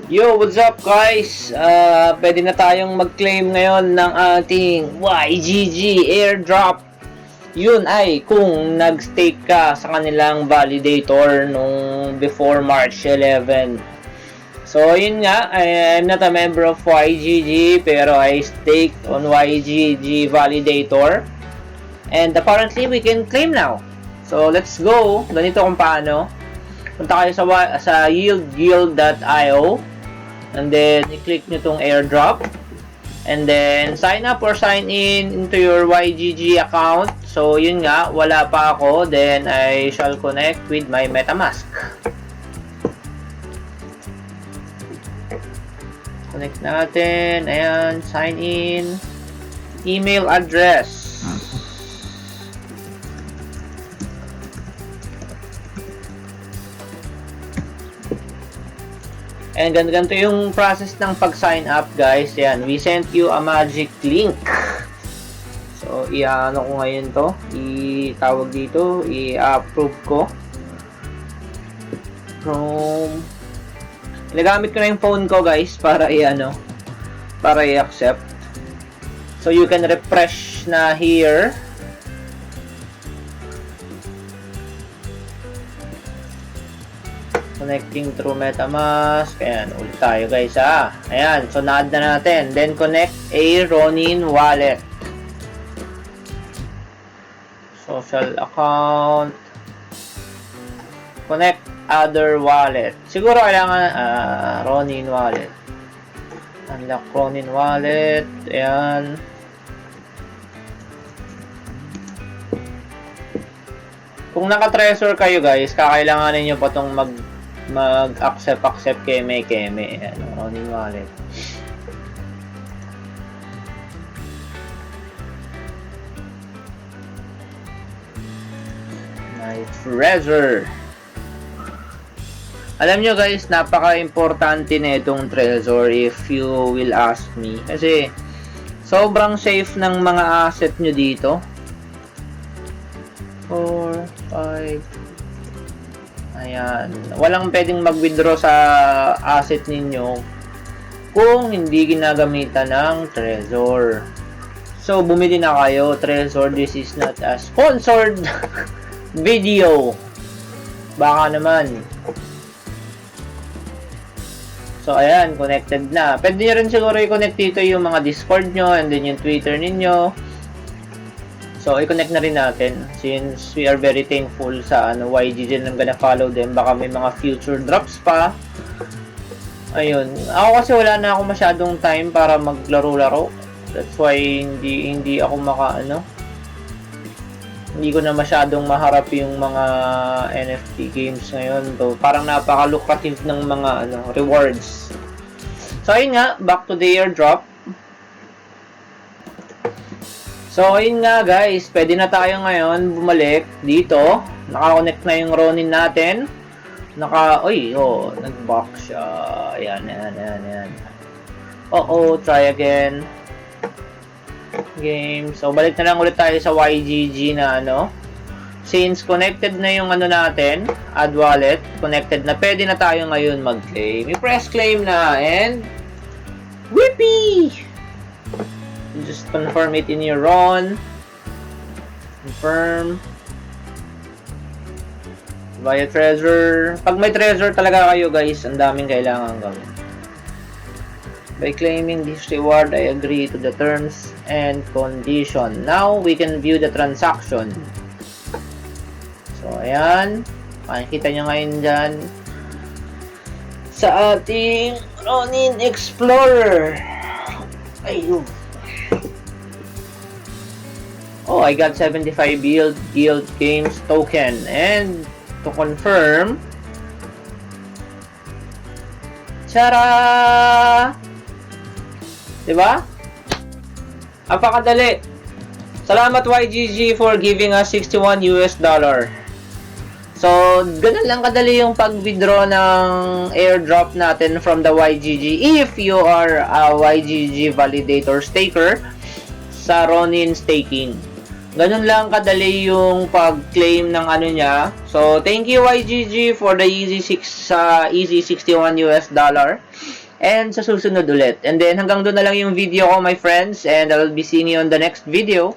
Yo, what's up guys? Pwede na tayong mag-claim ngayon ng ating YGG airdrop. Yun ay kung nag-stake ka sa kanilang validator nung before March 11. So yun nga, I'm not a member of YGG pero I staked on YGG validator. And apparently we can claim now. So let's go. Ganito kung paano. Punta kayo sa yieldguild.io. And then, i-click nyo tong airdrop. And then, sign up or sign in into your YGG account. So, yun nga, wala pa ako. Then, I shall connect with my MetaMask. Connect natin. Ayan, sign in. Email address. And ganito yung process ng pag-sign up, guys. Yan, we sent you a magic link. So, i-ano ko ngayon to. I-tawag dito. I-approve ko. Chrome. Ginagamit ko na yung phone ko, guys, para i-ano. Para i-accept. So, you can refresh na here. Connecting through MetaMask. Ayan, ulit tayo guys ha. Ayan, so na-add na natin. Then connect a Ronin wallet. Social account. Connect other wallet. Siguro kailangan Ronin wallet. Unlock Ronin wallet. Ayan. Kung naka-treasure kayo guys, kakailanganin nyo pa itong mag-accept keme. Ayan, Ronin wallet. Nice treasure. Alam nyo guys, napaka-importante na itong treasure if you will ask me. Kasi, sobrang safe ng mga asset nyo dito. 4, 5, ayan. Walang pwedeng mag-withdraw sa asset ninyo kung hindi ginagamitan ng Trezor. So, bumili na kayo. Trezor, this is not a sponsored video. Baka naman. So, ayan. Connected na. Pwede nyo rin siguro i-connect dito yung mga Discord nyo and then yung Twitter ninyo. So, i-connect na rin natin since we are very thankful sa YGG and I'm gonna follow them. Baka may mga future drops pa. Ayun. Ako kasi wala na ako masyadong time para maglaro-laro. That's why hindi ako hindi ko na masyadong maharap yung mga NFT games ngayon. So, parang napaka-lucrative ng mga rewards. So, ayun nga. Back to the airdrop. So, ayun nga guys, pwede na tayo ngayon bumalik dito. Naka-connect na yung Ronin natin. Nag-back siya. Ayan. Try again. Game. So, balik na lang ulit tayo sa YGG na Since connected na yung natin, add wallet, connected na, pwede na tayo ngayon mag-claim. I-press claim na, and whippy! Just confirm it in your RON. Confirm. Via treasure. Pag may treasure talaga kayo guys, ang daming kailangan gawin. By claiming this reward, I agree to the terms and condition. Now, we can view the transaction. So, ayan. Makikita nyo ngayon dyan sa ating Ronin Explorer. Ayun. Oh, I got 75 Guild Games token. And to confirm, tara! Diba? Apakadali. Salamat YGG for giving us $61. So, ganun lang kadali yung pag-withdraw ng airdrop natin from the YGG if you are a YGG validator staker sa Ronin staking. Ganun lang kadali yung pag-claim ng ano niya. So, thank you YGG for the Easy 61 US dollar. And sa susunod ulit. And then hanggang doon na lang yung video ko, my friends, and I will be seeing you on the next video.